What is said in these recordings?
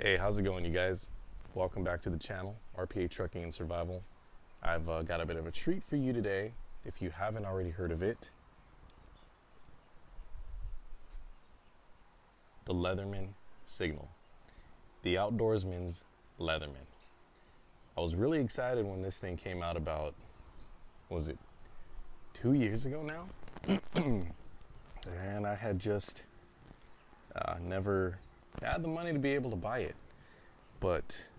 Hey, how's it going, you guys? Welcome back to the channel, RPA Trucking and Survival. I've got a bit of a treat for you today. If you haven't already heard of it, the Leatherman signal, the Outdoorsman's Leatherman. I was really excited when this thing came out about, was it 2 years ago now? And I had just never had the money to be able to buy it, but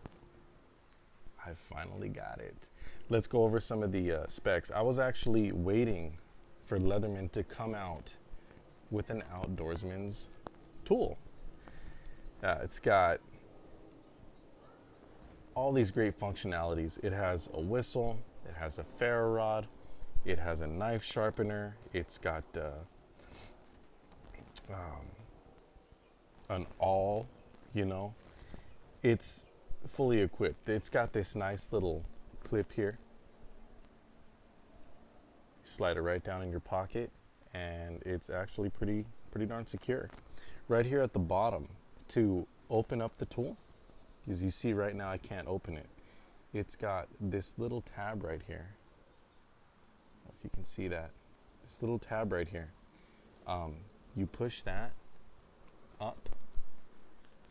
I finally got it. Let's go over some of the specs. I was actually waiting for Leatherman to come out with an outdoorsman's tool. It's got all these great functionalities. It has a whistle, it has a ferro rod, it has a knife sharpener, it's got an awl, it's fully equipped. It's got this nice little clip here. Slide it right down in your pocket, and it's actually pretty darn secure. Right here at the bottom, to open up the tool, as you see right now I can't open it. It's got this little tab right here. I don't know if you can see that. This little tab right here. You push that up,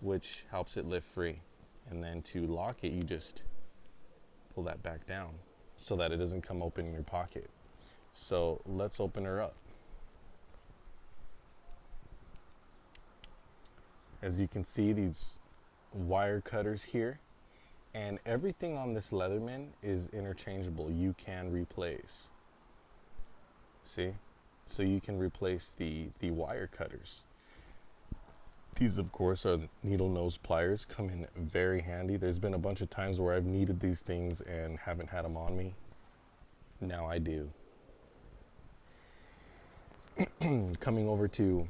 which helps it lift free. And then to lock it, you just pull that back down so that it doesn't come open in your pocket. So let's open her up. As you can see, these wire cutters here, and everything on this Leatherman is interchangeable. You can replace. See? So you can replace the wire cutters. These, of course, are needle nose pliers. Come in very handy. There's been a bunch of times where I've needed these things and haven't had them on me. Now I do. Coming over to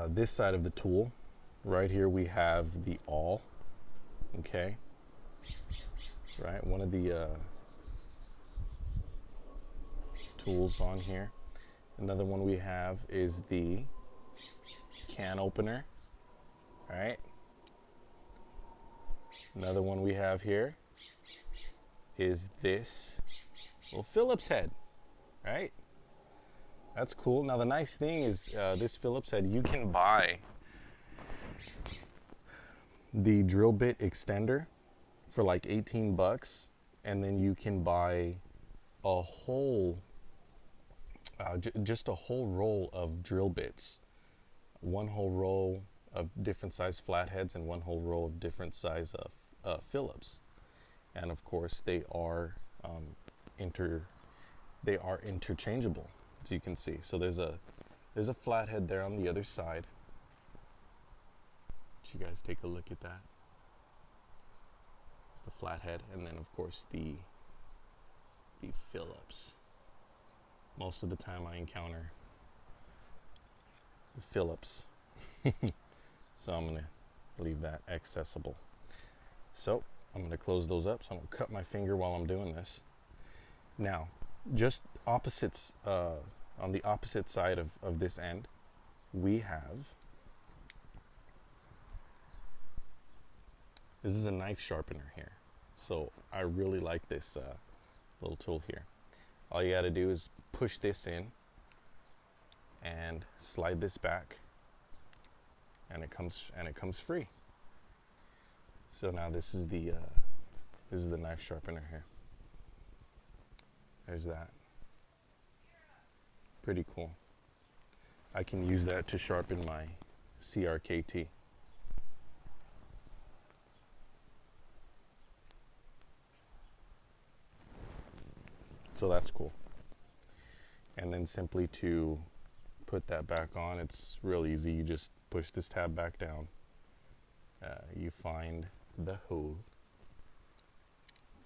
this side of the tool, right here we have the awl. Okay. Right, one of the tools on here. Another one we have is the can opener. All right. Another one we have here is this little Phillips head. Right. That's cool. Now the nice thing is this Phillips head, you can buy the drill bit extender for like 18 bucks, and then you can buy a whole just a whole roll of drill bits. One whole roll of different size flatheads and one whole roll of different size of Phillips. And of course they are interchangeable, as you can see. So there's a flathead there on the other side. Let you guys take a look at that. It's the flathead, and then of course the Phillips. Most of the time I encounter the Phillips. So I'm gonna leave that accessible. So I'm gonna close those up. So I'm gonna cut my finger while I'm doing this. Now, just opposites, on the opposite side of this end, we have, this is a knife sharpener here. So I really like this little tool here. All you gotta do is push this in and slide this back, and it comes free. So now this is the knife sharpener here. There's that. Pretty cool. I can use that to sharpen my CRKT. So that's cool. And then simply to put that back on, it's real easy. You just push this tab back down. You find the hole.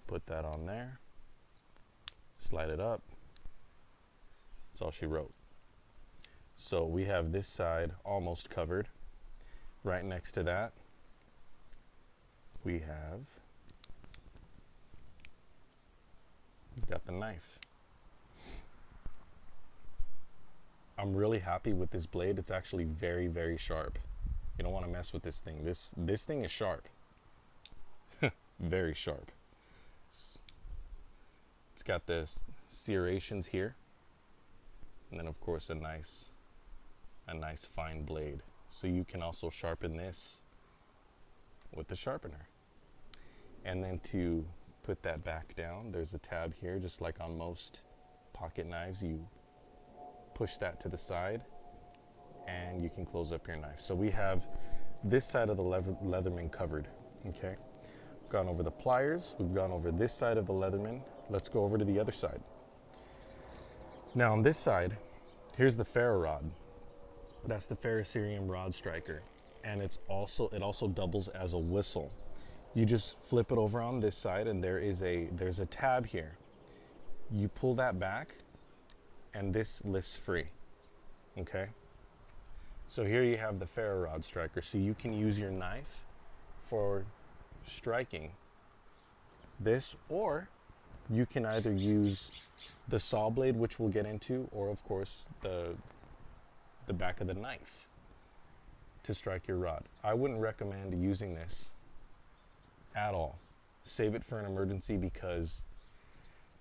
Put that on there. Slide it up. That's all she wrote. So we have this side almost covered. Right next to that, we've got the knife. I'm really happy with this blade. It's actually very, very sharp. You don't want to mess with this thing. This thing is sharp. Very sharp. It's got this serrations here, and then of course a nice fine blade. So you can also sharpen this with the sharpener. And then to put that back down, there's a tab here, just like on most pocket knives. You push that to the side and you can close up your knife. So we have this side of the Leatherman covered, okay? We've gone over the pliers, we've gone over this side of the Leatherman. Let's go over to the other side. Now on this side, here's the ferro rod. That's the ferrocerium rod striker, and it also doubles as a whistle. You just flip it over on this side, and there's a tab here. You pull that back, and this lifts free. Okay. So here you have the ferro rod striker. So you can use your knife for striking this, or you can either use the saw blade, which we'll get into, or of course the back of the knife to strike your rod. I wouldn't recommend using this at all. Save it for an emergency, because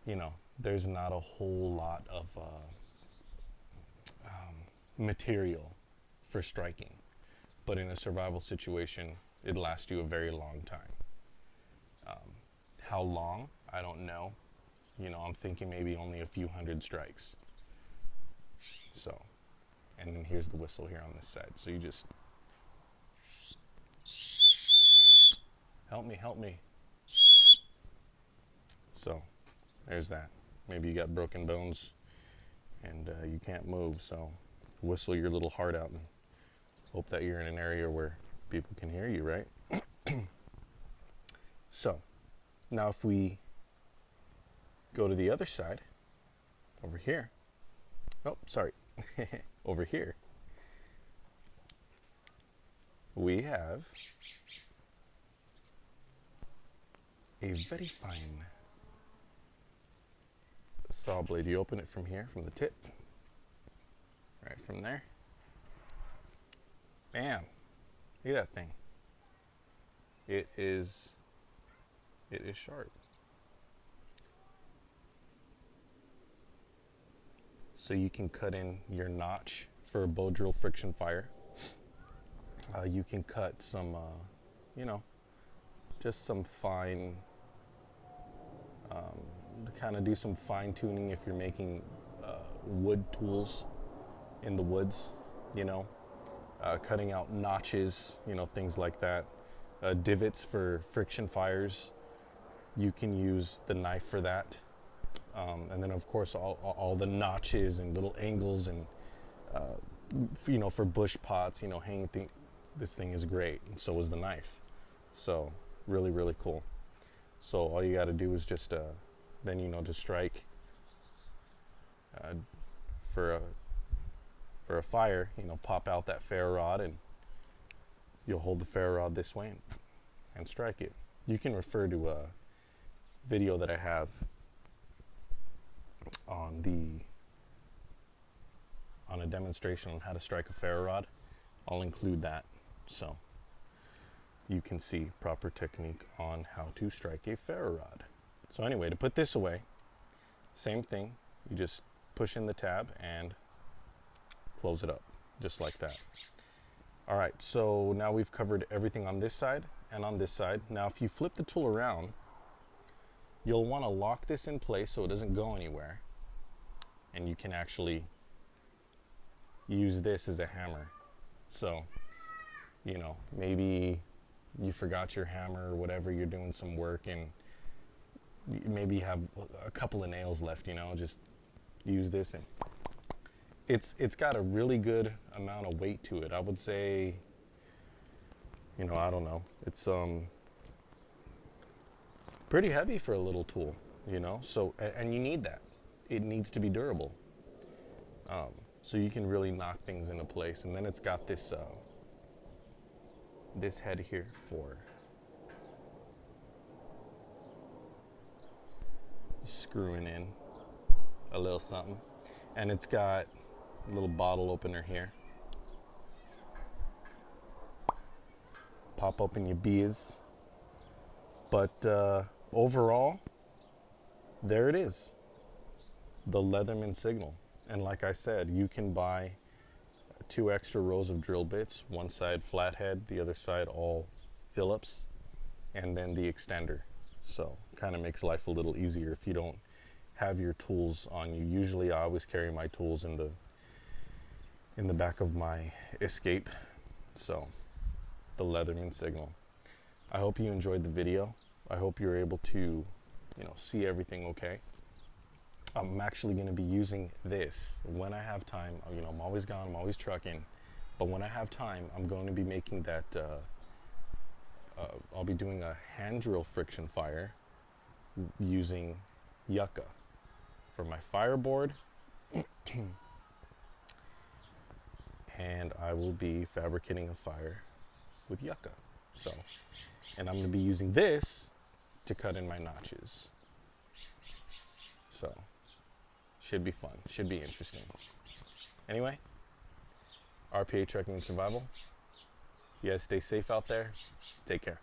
you know there's not a whole lot of material for striking, but in a survival situation it lasts you a very long time. How long, I don't know. You know, I'm thinking maybe only a few hundred strikes. So, and then here's the whistle here on this side. So you just help me. So there's that. Maybe you got broken bones and you can't move, so whistle your little heart out and hope that you're in an area where people can hear you, right? So now if we go to the other side, over here, oh sorry, over here, we have a very fine saw blade. You open it from here, from the tip, right from there. Bam! Look at that thing. It is sharp. So you can cut in your notch for a bow drill friction fire. You can cut some, you know, just some fine, kind of do some fine tuning if you're making wood tools in the woods, you know, cutting out notches, you know, things like that. Divots for friction fires, you can use the knife for that. And then of course all the notches and little angles and, you know, for bush pots, you know, hanging thing. This thing is great, and so is the knife. So really, really cool. So all you got to do is just then, you know, just strike for a fire, you know, pop out that ferro rod, and you'll hold the ferro rod this way and strike it. You can refer to a video that I have on a demonstration on how to strike a ferro rod. I'll include that, so you can see proper technique on how to strike a ferro rod. So anyway, to put this away, same thing. You just push in the tab and close it up, just like that. All right, so now we've covered everything on this side and on this side. Now if you flip the tool around, you'll want to lock this in place so it doesn't go anywhere, and you can actually use this as a hammer. So, you know, maybe you forgot your hammer or whatever, you're doing some work and maybe you have a couple of nails left, you know, just use this, and it's got a really good amount of weight to it. I would say, you know, I don't know, it's pretty heavy for a little tool, you know, so, and you need that. It needs to be durable. So you can really knock things into place. And then it's got this this head here for screwing in a little something, and it's got a little bottle opener here. pop open your beers. But overall, there it is, the Leatherman signal. And like I said, you can buy 2 extra rows of drill bits, one side flathead, the other side all Phillips, and then the extender. So kind of makes life a little easier if you don't have your tools on you. Usually I always carry my tools in the back of my Escape. So the Leatherman signal. I hope you enjoyed the video. I hope you're able to, see everything okay. I'm actually going to be using this when I have time. I'm always gone, I'm always trucking, but when I have time, I'm going to be making that, I'll be doing a hand drill friction fire using yucca for my fireboard, and I will be fabricating a fire with yucca. So, and I'm going to be using this to cut in my notches. So, should be fun, should be interesting. Anyway, RPA Trucking and Survival. You guys stay safe out there. Take care.